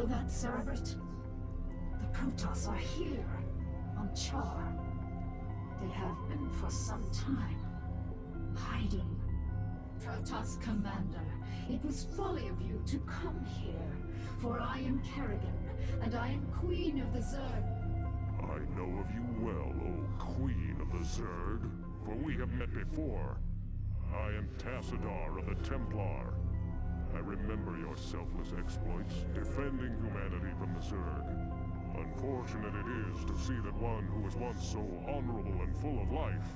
feel that, Cerebrit? The Protoss are here, on Char. They have been for some time, hiding. Protoss Commander, it was folly of you to come here, for I am Kerrigan, and I am Queen of the Zerg. I know of you well, O Queen of the Zerg, for we have met before. I am Tassadar of the Templar. I remember your selfless exploits, defending humanity from the Zerg. Unfortunate it is to see that one who was once so honorable and full of life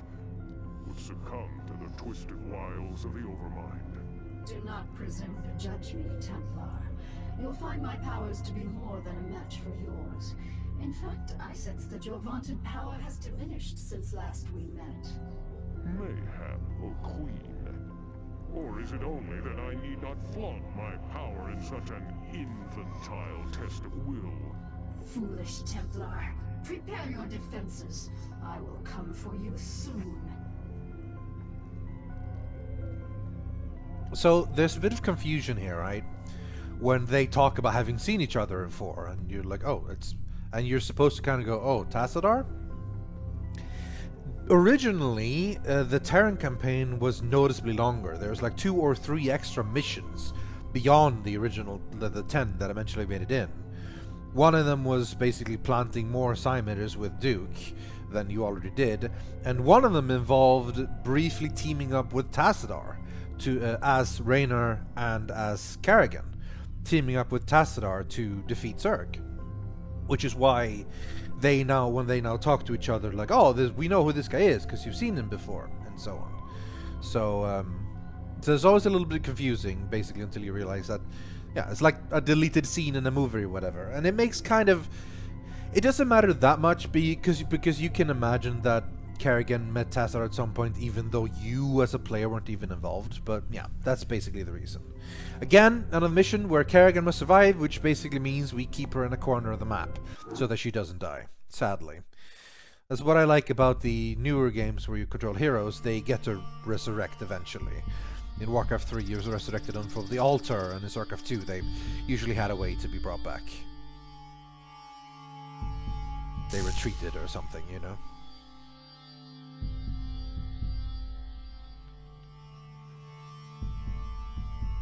would succumb to the twisted wiles of the Overmind. Do not presume to judge me, Templar. You'll find my powers to be more than a match for yours. In fact, I sense that your vaunted power has diminished since last we met. Mayhap, O Queen. Or is it only that I need not flaunt my power in such an infantile test of will? Foolish Templar. Prepare your defenses. I will come for you soon. So there's a bit of confusion here, right? When they talk about having seen each other before, and you're like, oh, and you're supposed to kind of go, oh, Tassadar? Originally, the Terran campaign was noticeably longer. There was like 2 or 3 extra missions beyond the original, the 10 that eventually made it in. One of them was basically planting more Cymeters with Duke than you already did, and one of them involved briefly teaming up with Tassadar to as Raynor and as Kerrigan, teaming up with Tassadar to defeat Zerg, which is why they now, when they now talk to each other, like, oh, we know who this guy is because you've seen him before, and so on. So it's always a little bit confusing, basically, until you realize that, yeah, it's like a deleted scene in a movie or whatever, and it makes kind of, it doesn't matter that much because you can imagine that Kerrigan met Tassadar at some point, even though you as a player weren't even involved. But yeah, that's basically the reason. Again, on a mission where Kerrigan must survive, which basically means we keep her in a corner of the map so that she doesn't die, sadly. That's what I like about the newer games where you control heroes. They get to resurrect eventually. In Warcraft 3, you was resurrected on the altar, and in Starcraft II, they usually had a way to be brought back. They retreated or something, you know?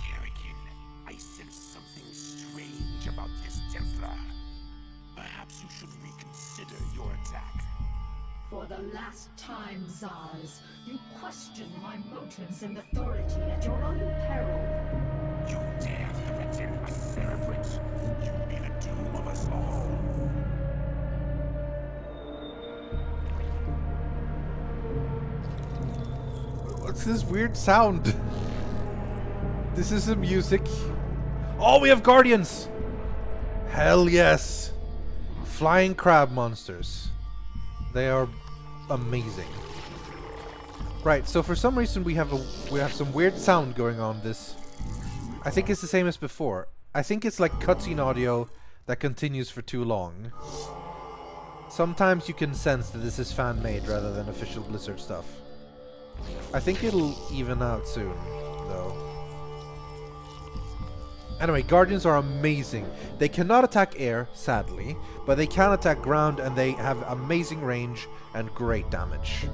Kerrigan, I sense something strange about this Templar. Perhaps you should reconsider your attack. For the last time, Zars, you question my motives and authority at your own peril. You dare threaten a Cerebrit? You'll be the doom of us all. What's this weird sound? This is the music. Oh, we have guardians! Hell yes! Flying crab monsters. They are amazing. Right, so for some reason we have some weird sound going on this. I think it's the same as before. I think it's like cutscene audio that continues for too long. Sometimes you can sense that this is fan-made rather than official Blizzard stuff. I think it'll even out soon, though. Anyway, Guardians are amazing. They cannot attack air, sadly, but they can attack ground, and they have amazing range and great damage.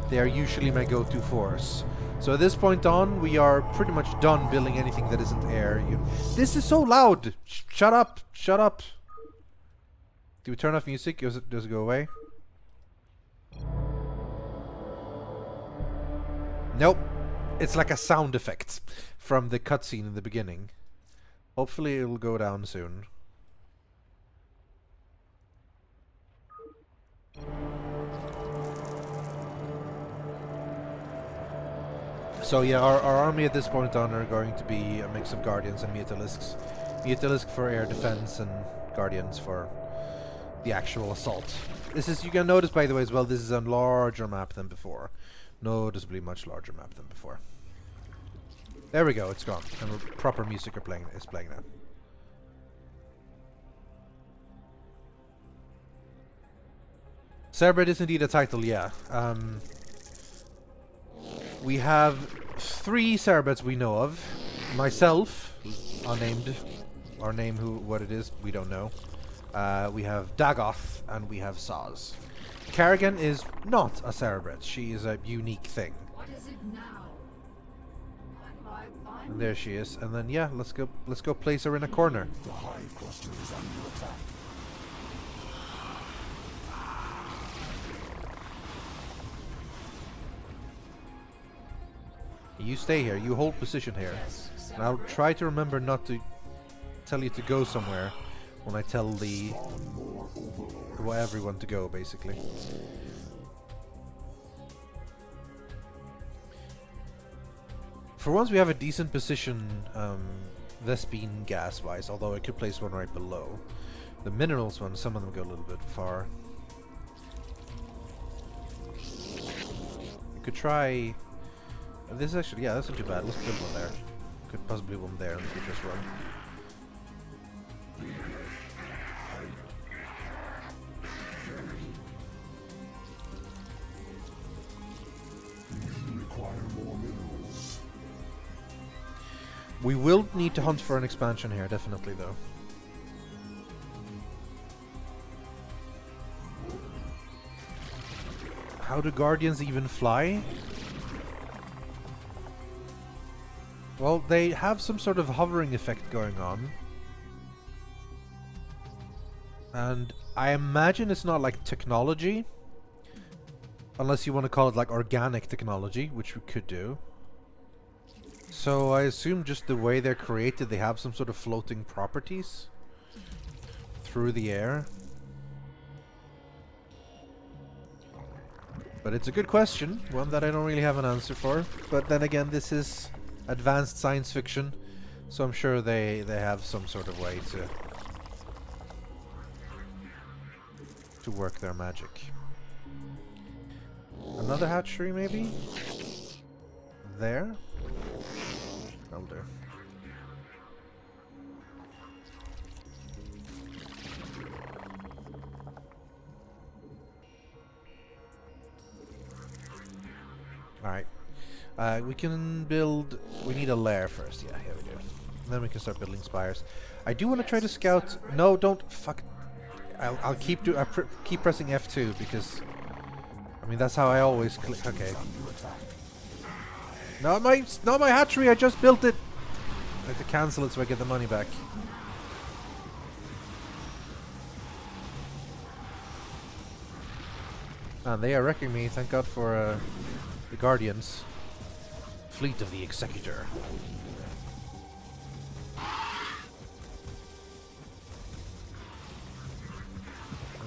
They are usually my go-to force. So at this point on, we are pretty much done building anything that isn't air. This is so loud! Shut up! Shut up! Do we turn off music? Does it go away? Nope. It's like a sound effect from the cutscene in the beginning. Hopefully it will go down soon. So yeah, our army at this point on are going to be a mix of Guardians and Mutalisks. Mutalisk for air defense and Guardians for the actual assault. This is, you can notice by the way as well, this is a larger map than before. Noticeably much larger map than before. There we go, it's gone. And proper music is playing now. Cerebrit is indeed a title, yeah. We have 3 Cerebrits we know of. Myself, unnamed our name, what it is, we don't know. We have Dagoth, and we have Saz. Kerrigan is not a Cerebrate. She is a unique thing. What is it now? And there she is. And then yeah, let's go place her in a corner. The hive cluster is under attack. You stay here. You hold position here. And I'll try to remember not to tell you to go somewhere when I tell everyone to go, basically. For once, we have a decent position, Vespine gas-wise, although I could place one right below. The minerals one, some of them go a little bit far. You could try... This is actually, yeah, that's not too bad. Let's build one there. Could possibly one there in the future as well. We will need to hunt for an expansion here, definitely, though. How do Guardians even fly? Well, they have some sort of hovering effect going on. And I imagine it's not like technology. Unless you want to call it like organic technology, which we could do. So I assume just the way they're created, they have some sort of floating properties through the air. But it's a good question, one that I don't really have an answer for. But then again, this is advanced science fiction, so I'm sure they have some sort of way to work their magic. Another hatchery, maybe? There? That'll do. Alright. We can build... We need a lair first. Yeah, here we go. And then we can start building spires. I do want to try to scout... No, don't... Fuck. I'll keep keep pressing F2 because... I mean, that's how I always click. Okay. Not my hatchery, I just built it! I have to cancel it so I get the money back. And they are wrecking me, thank god for the Guardians. Fleet of the Executor. I'm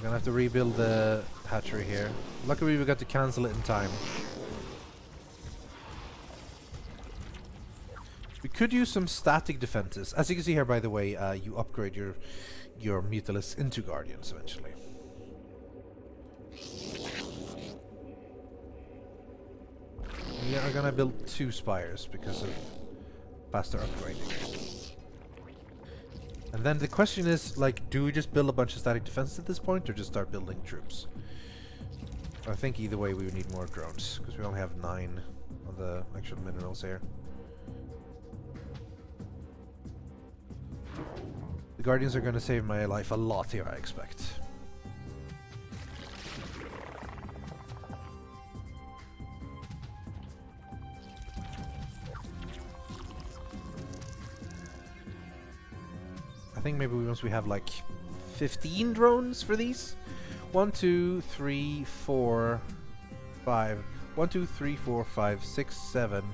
gonna have to rebuild the hatchery here. Luckily we got to cancel it in time. We could use some static defenses. As you can see here, by the way, you upgrade your Mutalisks into Guardians eventually. We are gonna build 2 spires because of faster upgrading. And then the question is, like, do we just build a bunch of static defenses at this point, or just start building troops? I think either way we would need more drones, because we only have 9 of the actual minerals here. The Guardians are going to save my life a lot here, I expect. I think maybe once we have like 15 drones for these. 1, 2, 3, 4, 5. 1, 2, 3, 4, 5, 6, 7,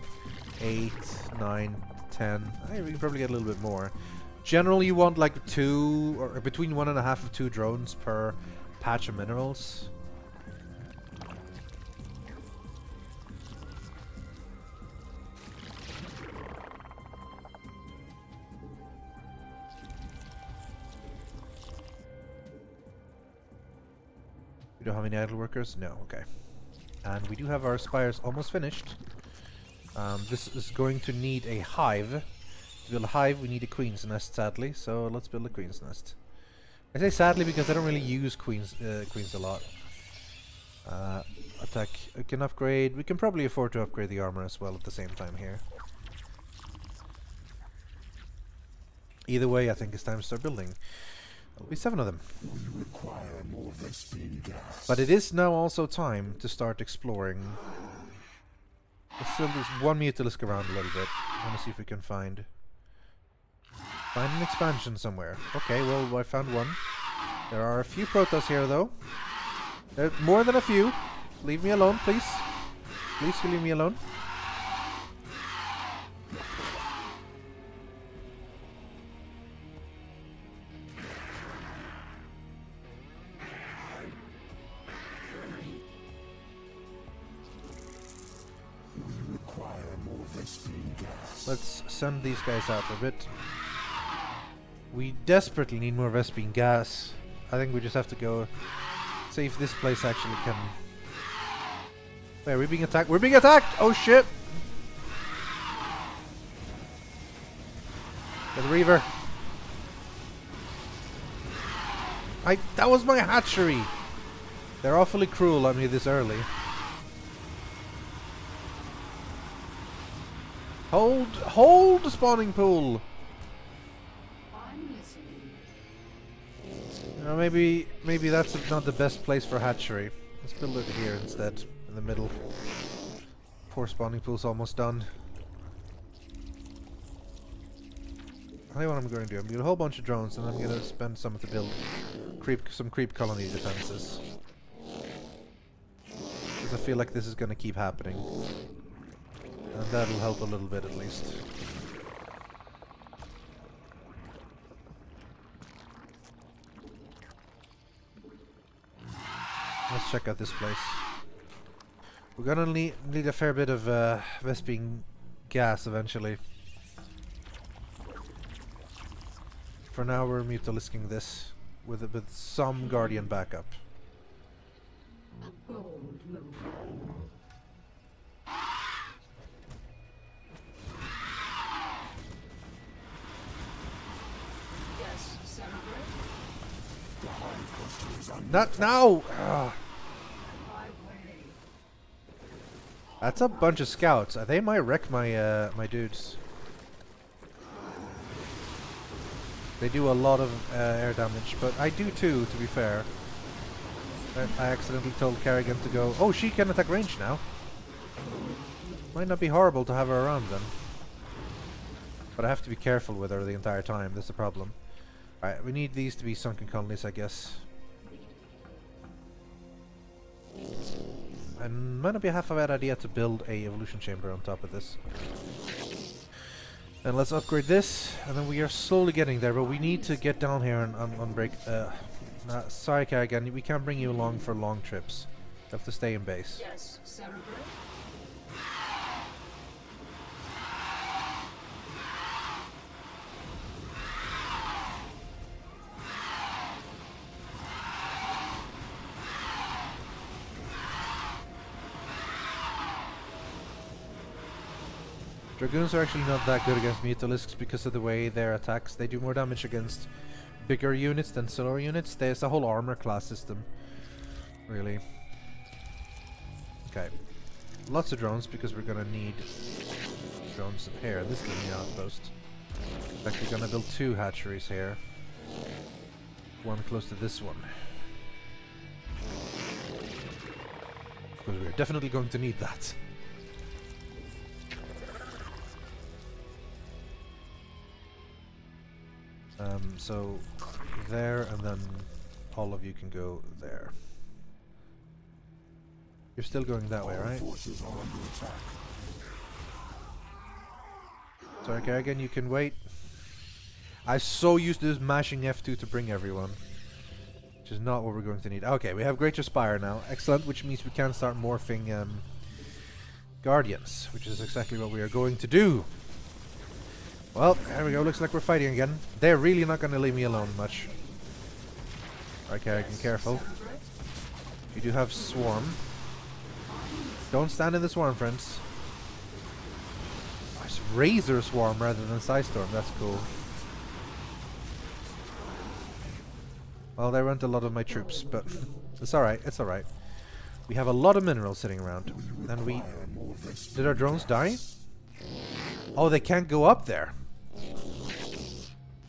8, 9, 10. I think we can probably get a little bit more. Generally, you want like 2 or between 1.5 and 2 drones per patch of minerals. We don't have any idle workers? No, okay. And we do have our spires almost finished. This is going to need a hive. To build a hive, we need a queen's nest, sadly. So let's build a queen's nest. I say sadly because I don't really use queens a lot. Attack. We can upgrade. We can probably afford to upgrade the armor as well at the same time here. Either way, I think it's time to start building. There'll be 7 of them. We require more Vespene gas. But it is now also time to start exploring. There's still this one Mutalisk around a little bit. I want to see if we can find an expansion somewhere. Okay, well, I found one. There are a few Protoss here, though. There are more than a few. Leave me alone, please. Please, you leave me alone. Let's send these guys out for a bit. We desperately need more Vespene gas. I think we just have to go see if this place actually can... Wait, are we being attacked? We're being attacked! Oh shit! Get the Reaver. That was my hatchery! They're awfully cruel on me this early. Hold the spawning pool! You know, maybe that's not the best place for hatchery. Let's build it here instead, in the middle. Poor spawning pool's almost done. I tell you what I'm going to do. I'm going to do a whole bunch of drones, and I'm going to spend some to build some creep colony defenses. Because I feel like this is going to keep happening. And that'll help a little bit at least. Let's check out this place. We're gonna need a fair bit of Vespene gas eventually. For now we're mutalisking this with some Guardian backup. A bold move. Not now! That's a bunch of scouts. They might wreck my my dudes. They do a lot of air damage, but I do too, to be fair. I accidentally told Kerrigan to go... Oh, she can attack range now. Might not be horrible to have her around then. But I have to be careful with her the entire time, that's the problem. Alright, we need these to be sunken colonies, I guess. And might not be half a bad idea to build a evolution chamber on top of this. And let's upgrade this, and then we are slowly getting there, but we need to get down here and unbreak... sorry, Kerrigan, we can't bring you along for long trips. You have to stay in base. Yes, Cerebral. Dragoons are actually not that good against Mutalisks because of the way their attacks. They do more damage against bigger units than smaller units. There's a whole armor class system, really. Okay, lots of drones because we're gonna need drones here. This is the outpost. In fact, we're gonna build 2 hatcheries here. One close to this one. Because we're definitely going to need that. So there, and then all of you can go there. You're still going that way, right? Sorry, Kerrigan, you can wait. I'm so used to this mashing F2 to bring everyone, which is not what we're going to need. Okay, we have Greater Spire now. Excellent, which means we can start morphing Guardians, which is exactly what we are going to do. Well, there we go. Looks like we're fighting again. They're really not going to leave me alone much. Alright, Kerrigan, careful. You do have Swarm. Don't stand in the Swarm, friends. Oh, it's Razor Swarm rather than Psystorm. That's cool. Well, there went a lot of my troops, but it's alright. It's alright. We have a lot of minerals sitting around. And we... Did our drones die? Oh, they can't go up there.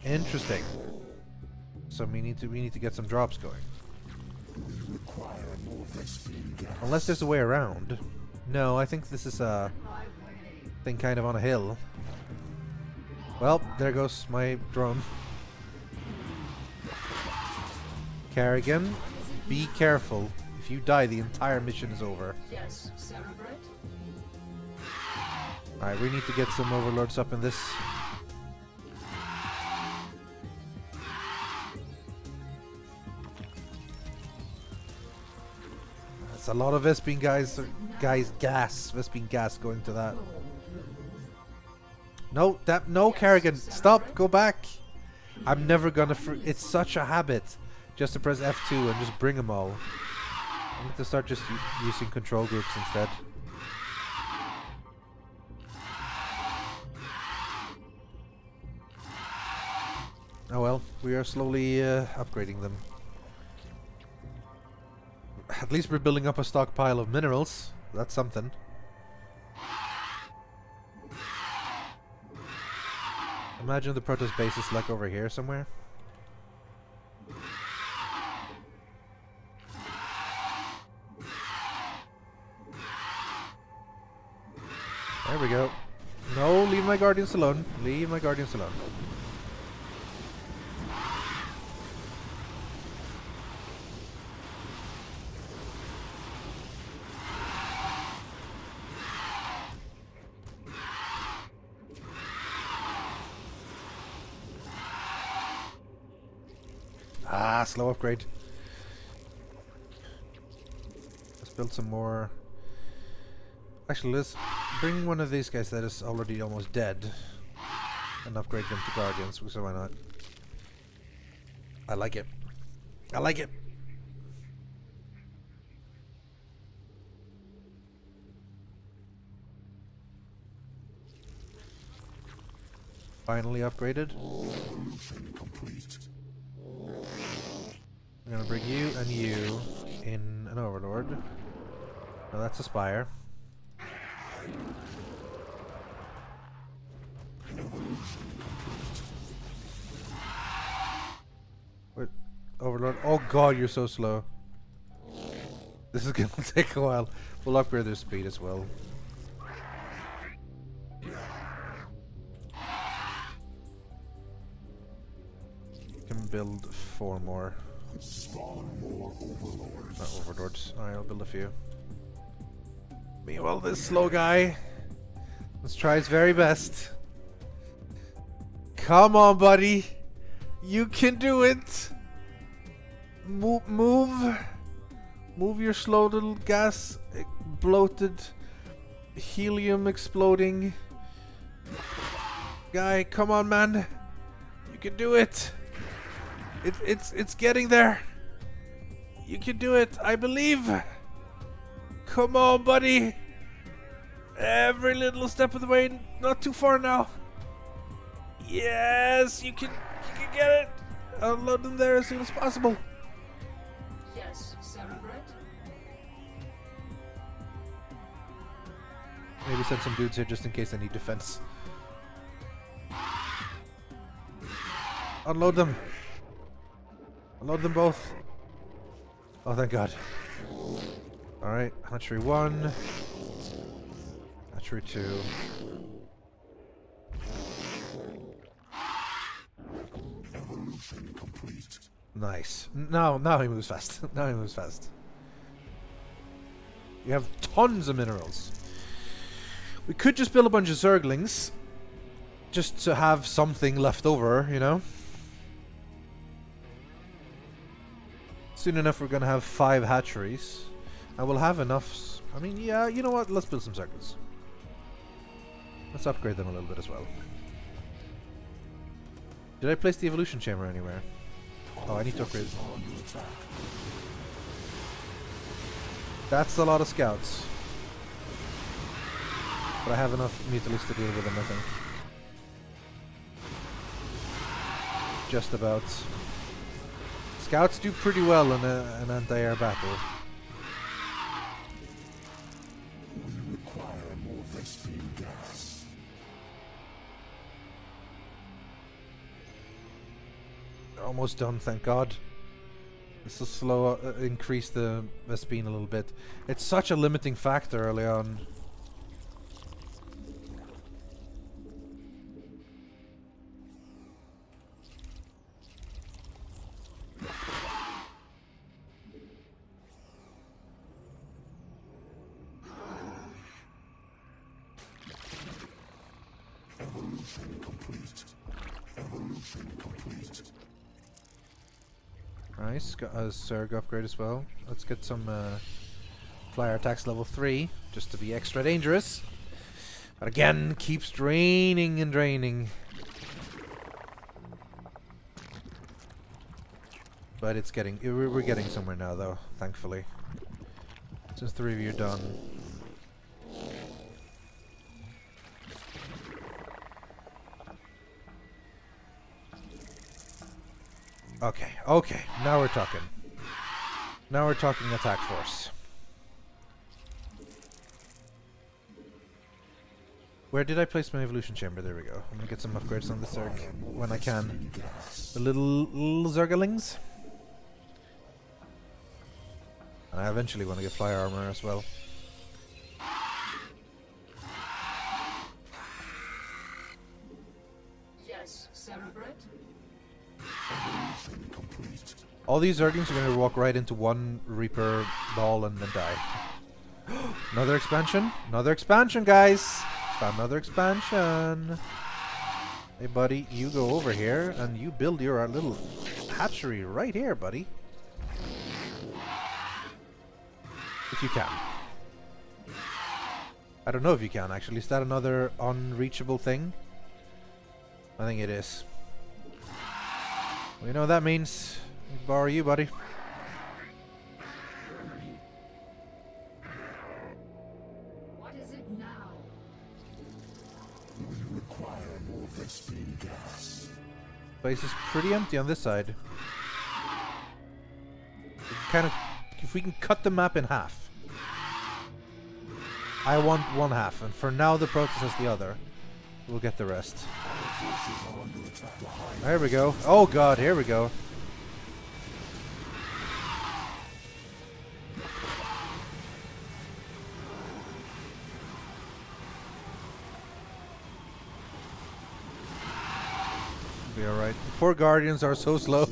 Interesting. So we need to get some drops going. Unless there's a way around. No, I think this is a thing kind of on a hill. Well, there goes my drone. Kerrigan, be careful. If you die, the entire mission is over. Yes, Cerebrate? Alright, we need to get some overlords up in this. That's a lot of Vespene gas. Vespene gas going to that. No, no, Kerrigan, stop, go back. I'm never gonna. It's such a habit, just to press F2 and just bring them all. I need to start just using control groups instead. Oh well, we are slowly upgrading them. At least we're building up a stockpile of minerals. That's something. Imagine the Protoss base is like over here somewhere. There we go. No, leave my Guardians alone. Leave my Guardians alone. Ah, slow upgrade. Let's build some more. Actually, let's bring one of these guys that is already almost dead and upgrade them to Guardians, so why not? I like it. I like it. Finally upgraded. I'm gonna bring you and you in an Overlord. Now that's a Spire. Wait, Overlord. Oh god, you're so slow. This is gonna take a while. We'll upgrade their speed as well. Can build 4 more. Not overlords. Alright, I'll build a few. Meanwhile, this slow guy, let's try his very best. Come on, buddy. You can do it. Move your slow little gas bloated helium exploding guy. Come on, man. You can do it. It's getting there. You can do it. I believe. Come on, buddy. Every little step of the way. Not too far now. Yes, you can get it. Unload them there as soon as possible. Yes, Cerebrate? Maybe send some dudes here just in case they need defense. Unload them. Unload them both. Oh, thank God. Alright, hatchery 1. Hatchery 2. Nice. Now he moves fast. Now he moves fast. You have tons of minerals. We could just build a bunch of Zerglings. Just to have something left over, you know? Soon enough we're gonna have 5 hatcheries. And we'll have enough. I mean, yeah, you know what? Let's build some circles. Let's upgrade them a little bit as well. Did I place the evolution chamber anywhere? Oh, I need to upgrade. That's a lot of scouts. But I have enough mutalists to deal with them, I think. Just about. Scouts do pretty well in an anti-air battle. We require more Vespene gas. Almost done, thank God. This will slow, increase the Vespene a little bit. It's such a limiting factor early on. Nice, got a Zerg upgrade as well. Let's get some flyer attacks level 3, just to be extra dangerous. But again, keeps draining and draining. But it's getting, we're getting somewhere now though, thankfully. Since 3 of you are done. Okay, okay, now we're talking. Now we're talking attack force. Where did I place my evolution chamber? There we go. I'm gonna get some upgrades on the Zerg when I can. The little Zerglings. And I eventually want to get fly armor as well. Yes, Cerebrate. All these Zerglings are going to walk right into one Reaper ball and then die. Another expansion? Another expansion, guys! Found another expansion! Hey, buddy, you go over here and you build your little hatchery right here, buddy. If you can. I don't know if you can, actually. Is that another unreachable thing? I think it is. We know what that means. Let me borrow you, buddy. What is it now? We require more Vespene gas. Place is pretty empty on this side. Kind of, if we can cut the map in half. I want one half, and for now the Protoss has the other. We'll get the rest. There we go. Oh god, here we go. Be alright. The poor Guardians are so slow.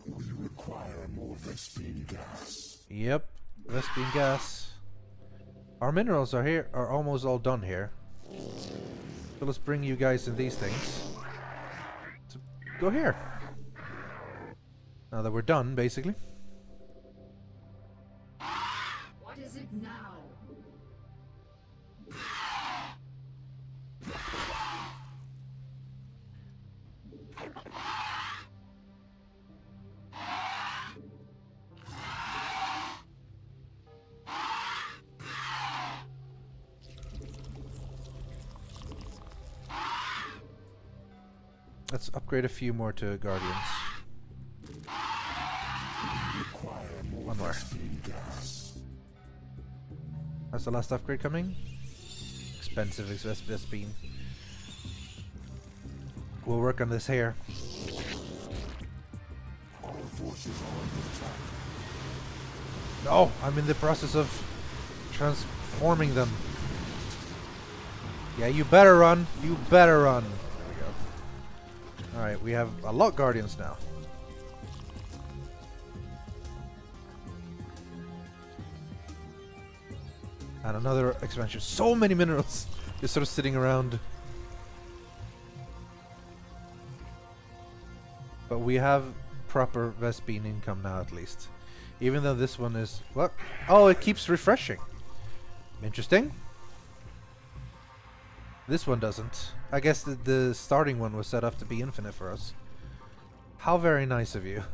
We require more Vespene gas. Yep, Vespene gas. Our minerals are here, are almost all done here. So let's bring you guys in these things. So go here. Now that we're done, basically. What is it now? Let's upgrade a few more to Guardians. One more. How's the last upgrade coming? Expensive Vespene. We'll work on this here. No, I'm in the process of transforming them. Yeah, you better run. You better run. There we go. Alright, we have a lot of Guardians now. And another expansion. So many minerals just sort of sitting around. But we have proper Vespene income now at least. Even though this one is... What? Oh, it keeps refreshing. Interesting. This one doesn't. I guess the starting one was set up to be infinite for us. How very nice of you.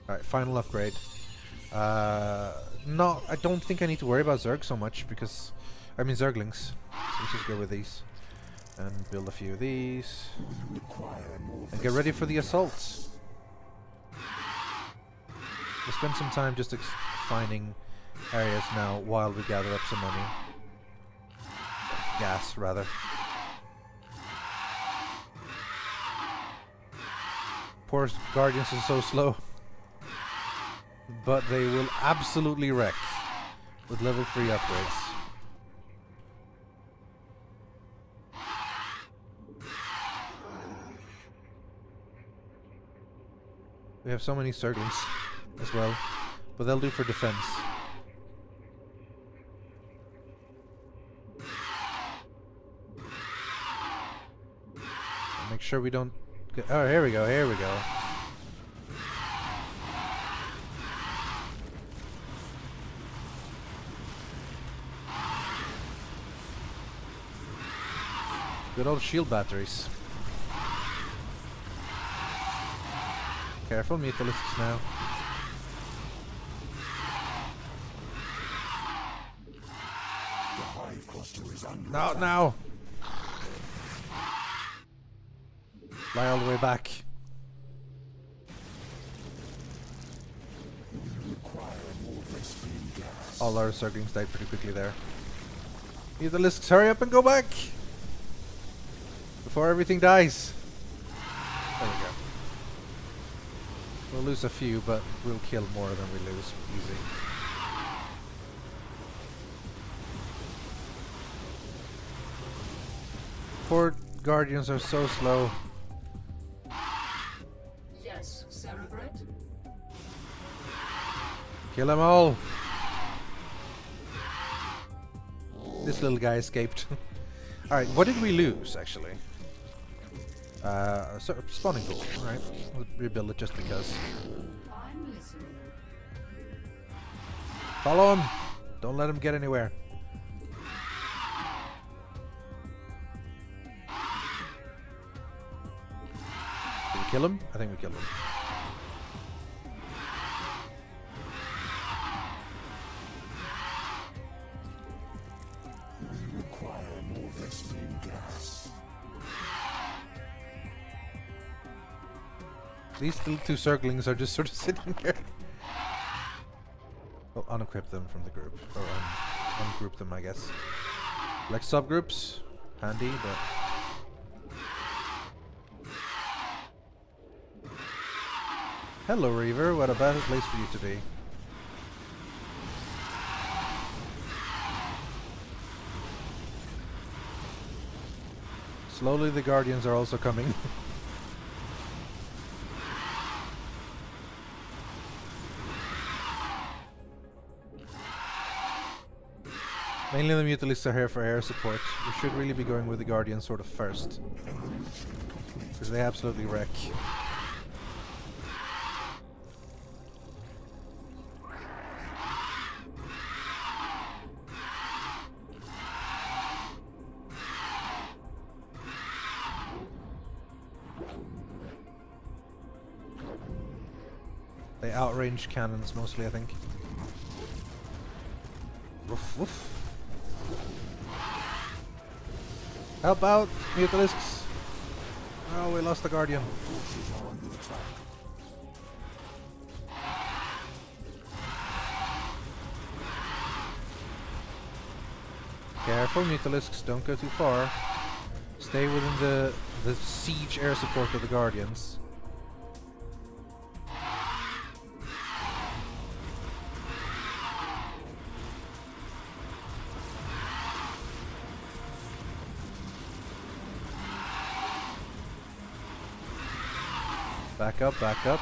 Alright, final upgrade. No, I don't think I need to worry about Zerg so much because... I mean Zerglings. So let's just go with these. And build a few of these. And get ready for the assaults. We'll spend some time just finding areas now while we gather up some money. Gas, rather. Poor Guardians are so slow. But they will absolutely wreck with level 3 upgrades. We have so many Zerglings as well, but they'll do for defense. Make sure we don't get... Oh, here we go, here we go. Good old shield batteries. Careful, Mutalisks now. Not now! Fly all the way back. All our Zerglings died pretty quickly there. Mutalisks, hurry up and go back! Before everything dies. There we go. We'll lose a few, but we'll kill more than we lose. Easy. Poor Guardians are so slow. Yes, Cerebrate. Kill them all! This little guy escaped. Alright, what did we lose, actually? Spawning pool. Alright, we'll rebuild it just because. I'm listening. Follow him! Don't let him get anywhere. Did we kill him? I think we killed him. We require more Vespene gas. These little two Zerglings are just sort of sitting here. We'll unequip them from the group. Or ungroup them, I guess. Like subgroups. Handy, but... Hello, Reaver. What a better place for you to be. Slowly the Guardians are also coming. Mainly the Mutalisks are here for air support. We should really be going with the Guardians sort of first. Because they absolutely wreck. They outrange cannons mostly, I think. Woof woof. Help out, Mutalisks! Oh, we lost the Guardian. Careful, Mutalisks, don't go too far. Stay within the siege air support of the Guardians. Back up, back up.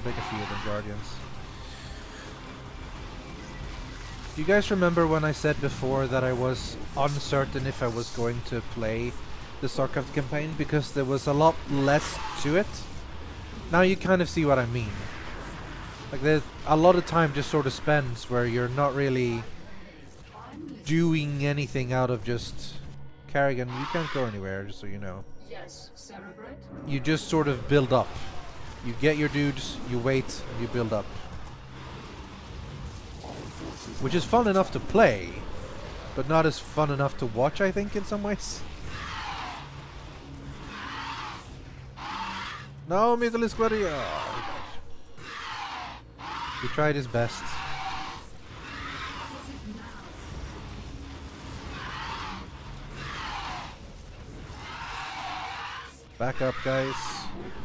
Big a few of them Guardians. Do you guys remember when I said before that I was uncertain if I was going to play the Starcraft campaign because there was a lot less to it? Now you kind of see what I mean. Like there's a lot of time just sort of spends where you're not really doing anything out of just Carrigan, you can't go anywhere, just so you know. Yes, Cerebrate? You just sort of build up. You get your dudes, you wait, and you build up. Which is fun enough to play, but not as fun enough to watch, I think, in some ways. No, Mythalis Guardia! Oh, he tried his best. Back up, guys.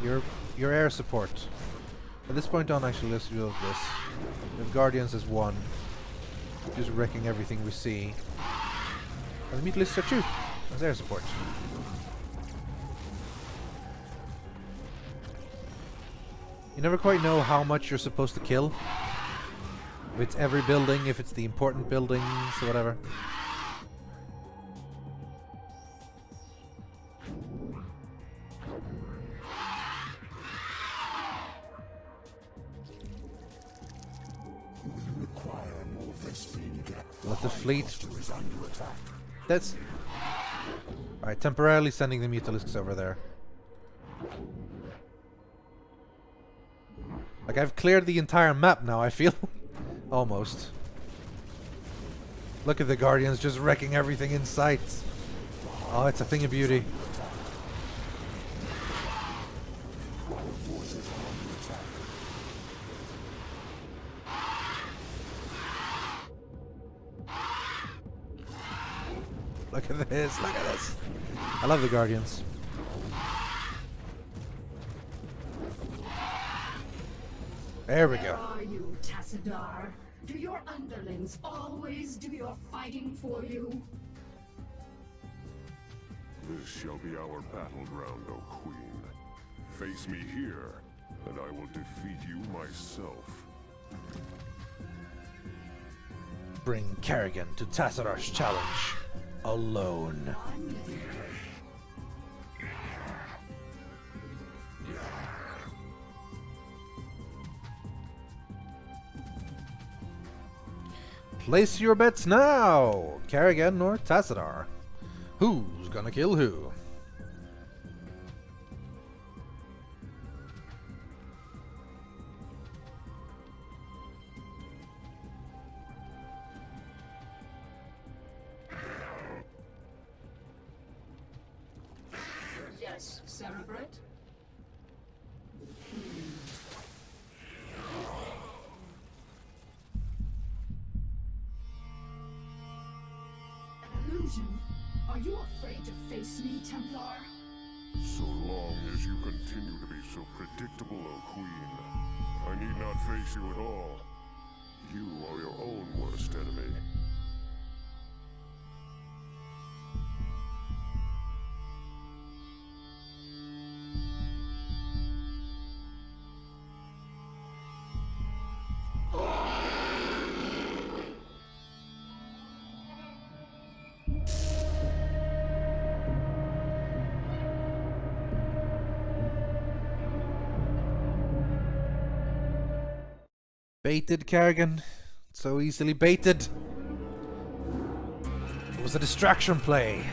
Your air support. At this point on, actually, let's do this. We have Guardians as one. Just wrecking everything we see. And the Mutalisks are two as air support. You never quite know how much you're supposed to kill. If it's every building, if it's the important buildings, or whatever. Let the fleet. That's alright. Temporarily sending the Mutalisks over there. Like I've cleared the entire map now. I feel almost. Look at the Guardians just wrecking everything in sight. Oh, it's a thing of beauty. Look at this, look at this. I love the Guardians. There we go. Where are you, Tassadar? Do your underlings always do your fighting for you? This shall be our battleground, O Queen. Face me here, and I will defeat you myself. Bring Kerrigan to Tassadar's challenge. Alone. Place your bets now! Kerrigan or Tassadar? Who's gonna kill who? Yes, Cerebrate? An illusion? Are you afraid to face me, Templar? So long as you continue to be so predictable, O Queen, I need not face you at all. You are your own worst enemy. Baited, Kerrigan. So easily baited. It was a distraction play.